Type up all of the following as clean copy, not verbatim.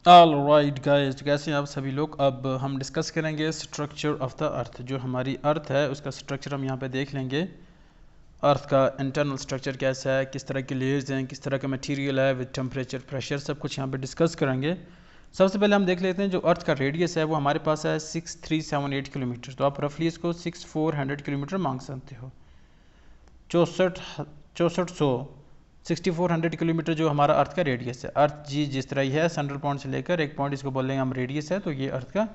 All right guys, कैसे हैं आप सभी लोग। अब हम डिस्कस करेंगे स्ट्रक्चर ऑफ द अर्थ। जो हमारी अर्थ है उसका स्ट्रक्चर हम यहाँ पे देख लेंगे। अर्थ का इंटरनल स्ट्रक्चर कैसा है, किस तरह के लेयर्स हैं, किस तरह का मटेरियल है, विद टेम्परेचर, प्रेशर, सब कुछ यहाँ पे डिस्कस करेंगे। सबसे पहले हम देख लेते हैं जो अर्थ का रेडियस है वो हमारे पास है 6378 किलोमीटर। तो आप रफली इसको 6400 किलोमीटर मांग सकते हो। 6400 किलोमीटर जो हमारा अर्थ का रेडियस है। अर्थ जी जिस तरह ही है, सेंट्रल पॉइंट से लेकर एक पॉइंट, इसको बोलेंगे हम रेडियस है। तो ये अर्थ का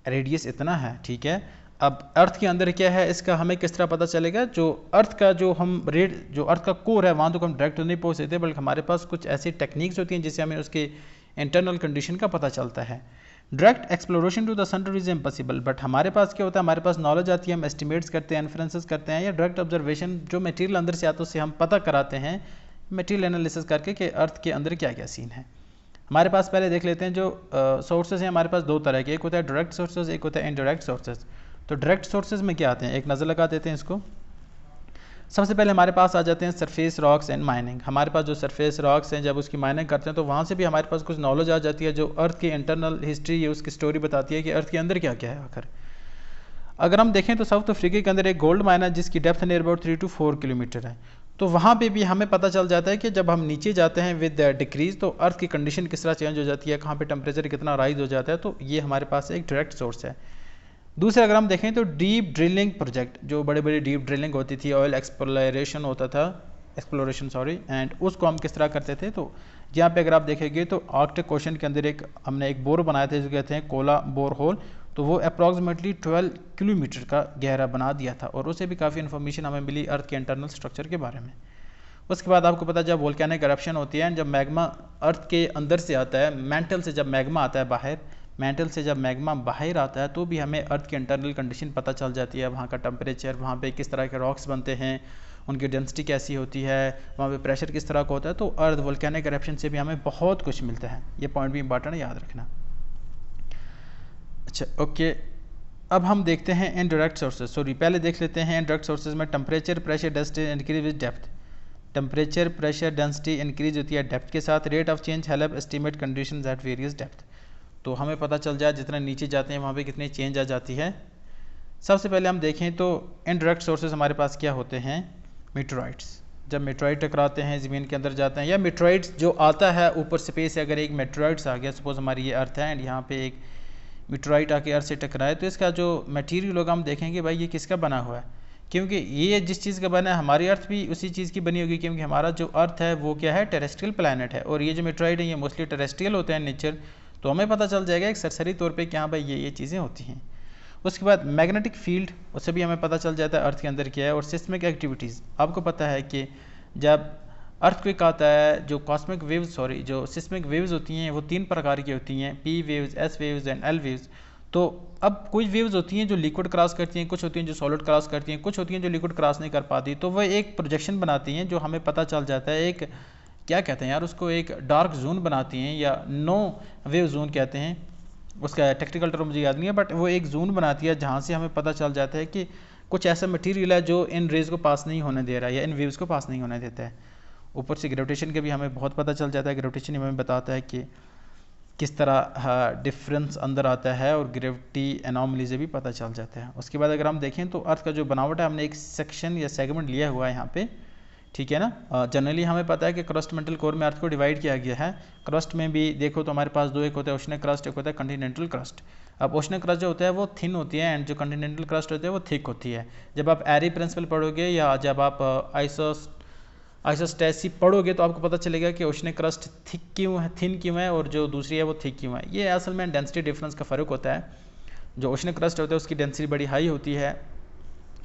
रेडियस इतना है, ठीक है। अब अर्थ के अंदर क्या है इसका हमें किस तरह पता चलेगा। जो अर्थ का जो अर्थ का कोर है वहाँ तो हम डायरेक्ट नहीं पहुँच सकते, बल्कि हमारे पास कुछ ऐसी टेक्निक्स होती हैं जिससे हमें उसके इंटरनल कंडीशन का पता चलता है। Direct exploration to the centre is impossible, but हमारे पास क्या होता है, हमारे पास नॉलेज आती है, हम एस्टिमेट्स करते हैं, इन्फ्रेंसेस करते हैं, या डायरेक्ट ऑब्जर्वेशन जो मटेरियल अंदर से आता है उससे हम पता कराते हैं मटेरियल एनालिसिस करके कि अर्थ के अंदर क्या क्या सीन है। हमारे पास पहले देख लेते हैं जो सोर्सेज हैं। हमारे पास दो तरह के, एक होता है डायरेक्ट सोर्सेज, एक होता है इनडायरेक्ट सोर्सेज। तो डायरेक्ट सोर्सेज में क्या आते हैं, एक नज़र लगा देते हैं इसको। सबसे पहले हमारे पास आ जाते हैं सरफेस रॉक्स एंड माइनिंग। हमारे पास जो सरफेस रॉक्स हैं, जब उसकी माइनिंग करते हैं तो वहाँ से भी हमारे पास कुछ नॉलेज आ जाती है जो अर्थ की इंटरनल हिस्ट्री है, उसकी स्टोरी बताती है कि अर्थ के अंदर क्या क्या है आखिर। अगर हम देखें तो साउथ अफ्रीका के अंदर एक गोल्ड माइन है जिसकी depth near about 3 to 4 kilometre है। तो वहाँ पे भी हमें पता चल जाता है कि जब हम नीचे जाते हैं विद डिक्रीज तो अर्थ की कंडीशन किस तरह चेंज हो जाती है, कहाँ पे टेम्परेचर कितना राइज हो जाता है। तो ये हमारे पास एक डायरेक्ट सोर्स है। दूसरा अगर हम देखें तो डीप ड्रिलिंग प्रोजेक्ट, जो बड़े बड़े डीप ड्रिलिंग होती थी, ऑयल एक्सप्लोरेशन होता था, एंड उसको हम किस तरह करते थे। तो यहाँ पे अगर आप देखेंगे तो आर्कटिक ओशन के अंदर हमने एक बोर बनाया था जिसे कहते हैं कोला बोर होल। तो वो अप्रॉक्सीमेटली 12 किलोमीटर का गहरा बना दिया था और उससे भी काफ़ी इन्फॉर्मेशन हमें मिली अर्थ के इंटरनल स्ट्रक्चर के बारे में। उसके बाद आपको पता है जब वोल्केनिक करप्शन होती है, जब मैग्मा अर्थ के अंदर से आता है, मेंटल से जब मैग्मा आता है बाहर, मेंटल से जब मैग्मा बाहर आता है तो भी हमें अर्थ की इंटरनल कंडीशन पता चल जाती है। वहाँ का टेम्परेचर, वहाँ पे किस तरह के रॉक्स बनते हैं, उनकी डेंसिटी कैसी होती है, वहाँ पे प्रेशर किस तरह का होता है। तो अर्थ वोल्केनिक करप्शन से भी हमें बहुत कुछ मिलता है। ये पॉइंट भी इंपॉर्टेंट है, याद रखना। अच्छा ओके, अब हम देखते हैं इनडायरेक्ट सोर्सेज। सॉरी, पहले देख लेते हैं इनडायरेक्ट सोर्सेज में temperature, pressure, density increase with depth. Temperature, pressure, density increase होती है डेप्थ के साथ। Rate of change help estimate conditions at various depth. तो हमें पता चल जाए जितना नीचे जाते हैं वहाँ पे कितनी चेंज आ जाती है। सबसे पहले हम देखें तो इनडायरेक्ट सोर्सेज हमारे पास क्या होते हैं, मीटरॉइड्स। जब मीटरॉइड टकराते हैं ज़मीन के अंदर जाते हैं, या मीटरॉइड्स जो आता है ऊपर स्पेस से, अगर एक मीटरॉइड्स आ गया, सपोज हमारी ये अर्थ है एंड यहाँ पे एक मीटरॉइड आके अर्थ से टकराए, तो इसका जो मटेरियल होगा हम देखेंगे भाई ये किसका बना हुआ है। क्योंकि ये जिस चीज़ का बना है हमारी अर्थ भी उसी चीज़ की बनी होगी, क्योंकि हमारा जो अर्थ है वो क्या है, टेरेस्ट्रियल प्लानट है, और ये जो मीटरॉइड है ये मोस्टली टेरेस्ट्रियल होते हैं नेचर। तो हमें पता चल जाएगा एक सरसरी तौर पे कि हाँ भाई ये चीज़ें होती हैं। उसके बाद मैग्नेटिक फील्ड, उससे भी हमें पता चल जाता है अर्थ के अंदर क्या है। और सिस्मिक एक्टिविटीज़, आपको पता है कि जब अर्थक्वेक आता है, जो कॉस्मिक वेव्स, सॉरी जो सिस्मिक वेव्स होती हैं वो 3 प्रकार की होती हैं, P waves, S waves and L waves. तो अब कोई वेव्स होती हैं जो लिक्विड क्रॉस करती हैं, कुछ होती हैं जो सॉलिड क्रॉस करती हैं, कुछ होती हैं जो लिक्विड क्रॉस नहीं कर पाती। तो वह एक प्रोजेक्शन बनाती हैं जो हमें पता चल जाता है, एक क्या कहते हैं यार उसको, एक डार्क जोन बनाती हैं या नो वेव जोन कहते हैं। उसका टेक्निकल टर्म मुझे याद नहीं है, बट वो एक जोन बनाती है जहाँ से हमें पता चल जाता है कि कुछ ऐसा मटेरियल है जो इन रेज को पास नहीं होने दे रहा है या इन वेव्स को पास नहीं होने देता है। ऊपर से ग्रेविटेशन के भी हमें बहुत पता चल जाता है। ग्रेविटेशन हमें बताता है कि किस तरह डिफरेंस अंदर आता है, और ग्रेविटी एनॉमली से भी पता चल जाता है। उसके बाद अगर हम देखें तो अर्थ का जो बनावट है, हमने एक सेक्शन या सेगमेंट लिया हुआ है यहाँ पे, ठीक है ना। जनरली हमें पता है कि क्रस्ट मेंटल कोर में अर्थ को डिवाइड किया गया है। क्रस्ट में भी देखो तो हमारे पास दो, एक होता है ओशनिक क्रस्ट, एक होता है कंटिनेंटल क्रस्ट। अब ओशनिक क्रस्ट जो होता है वो थिन होती है एंड जो कंटिनेंटल क्रस्ट होती है वो थिक होती है। जब आप एरी प्रिंसिपल पढ़ोगे या जब आप आइसोस्टेसी पढ़ोगे तो आपको पता चलेगा कि ओशनिक क्रस्ट थिक क्यों है, थिन क्यों है, और जो दूसरी है वो थिक क्यों है। ये असल में डेंसिटी डिफरेंस का फ़र्क होता है। जो ओशनिक क्रस्ट होता है उसकी डेंसिटी बड़ी हाई होती है,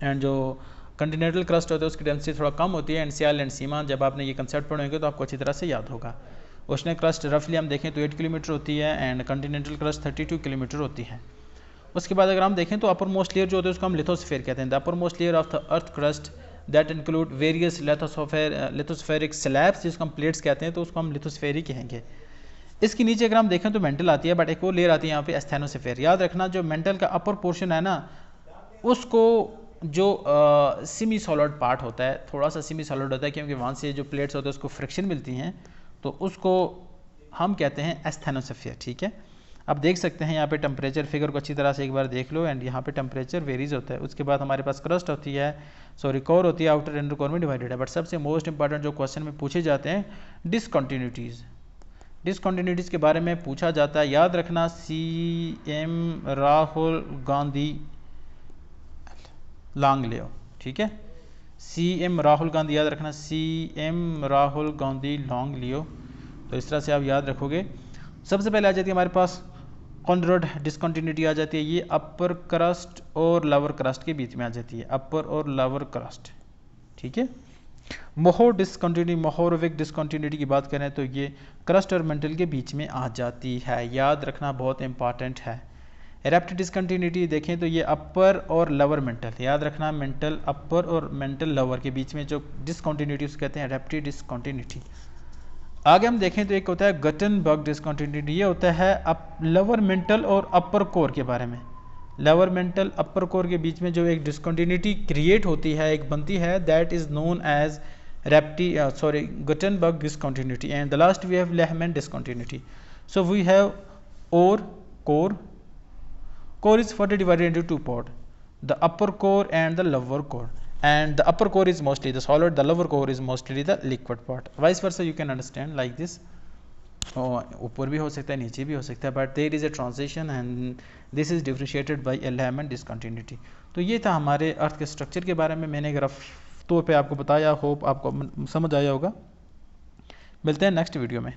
एंड जो कंटिनेंटल क्रस्ट होता है उसकी डेंसिटी थोड़ा कम होती है। एंड सियाल एंड सीमा, जब आपने ये कंसेप्ट पढ़ेंगे तो आपको अच्छी तरह से याद होगा। ओशनिक क्रस्ट रफली हम देखें तो 8 किलोमीटर होती है एंड कंटिनेंटल क्रस्ट 32 किलोमीटर होती है। उसके बाद अगर हम देखें तो अपर मोस्ट लेयर जो होते हैं उसको हम लिथोस्फीयर कहते हैं। The upper most layer of the earth crust that include various lithospheric slabs, जिसको हम प्लेट्स कहते हैं, तो उसको हम लिथोस्फेयर ही कहेंगे। इसके नीचे अगर हम देखें तो मेंटल आती है, बट एक और लेयर आती है यहाँ पे एस्थेनोस्फेयर। याद रखना जो मेंटल का अपर पोर्शन है ना, उसको जो सेमी सॉलिड पार्ट होता है, थोड़ा सा सेमी सॉलिड होता है, क्योंकि वहाँ से जो प्लेट्स होते हैं उसको फ्रिक्शन मिलती हैं, तो उसको हम कहते हैं एस्थेनोस्फीयर, ठीक है। अब देख सकते हैं यहाँ पे टेम्परेचर फिगर को अच्छी तरह से एक बार देख लो, एंड यहाँ पे टेम्परेचर वेरीज होता है। उसके बाद हमारे पास क्रस्ट होती है, सॉरी कोर होती है, आउटर इंटर कोर में डिवाइडेड है। बट सबसे मोस्ट इंपॉर्टेंट जो क्वेश्चन में पूछे जाते हैं डिसकंटिन्यूटीज़, डिसकंटिन्यूटीज़ के बारे में पूछा जाता है। याद रखना CM राहुल गांधी लॉन्ग लियो, ठीक है। CM राहुल गांधी याद रखना, CM राहुल गांधी लॉन्ग लियो। तो इस तरह से आप याद रखोगे। सबसे पहले आ जाती है हमारे पास कॉन्ड्रोड डिसकंटिन्यूटी आ जाती है, ये अपर क्रस्ट और लोअर क्रस्ट के बीच में आ जाती है, अपर और लोअर क्रस्ट, ठीक है। मोहोर डिसकंटिन्यूटी, मोहोरोविक डिसकंटिन्यूटी की बात करें तो ये क्रस्ट और मेंटल के बीच में आ जाती है, याद रखना बहुत इंपॉर्टेंट है। रैप्टिड डिसकंटिन्यूटी देखें तो ये अपर और लोअर मेंटल, याद रखना मेंटल अपर और मेंटल लोअर के बीच में जो डिसकंटिन्यूटी उसको कहते हैं रैप्टिड डिसकंटिन्यूटी। आगे हम देखें तो एक होता है गटनबर्ग डिसकंटिन्यूटी, ये होता है लोअर मेंटल और अपर कोर के बारे में। लोअर मेंटल अपर कोर के बीच में जो एक डिसकंटिन्यूटी क्रिएट होती है, एक बनती है, that is known as Gutenberg discontinuity. And the last we have Lehman discontinuity. So we have ore core. Core is further divided into two parts, the upper core and the lower core. And the upper core is mostly the solid, the lower core is mostly the liquid part. Vice versa, you can understand like this. ऊपर भी हो सकता है, नीचे भी हो सकता है, but there is a transition and this is differentiated by element discontinuity. तो ये था हमारे अर्थ के स्ट्रक्चर के बारे में, मैंने एक रफ तौर पे आपको बताया, होप आपको समझ आया होगा। मिलते हैं नेक्स्ट वीडियो में।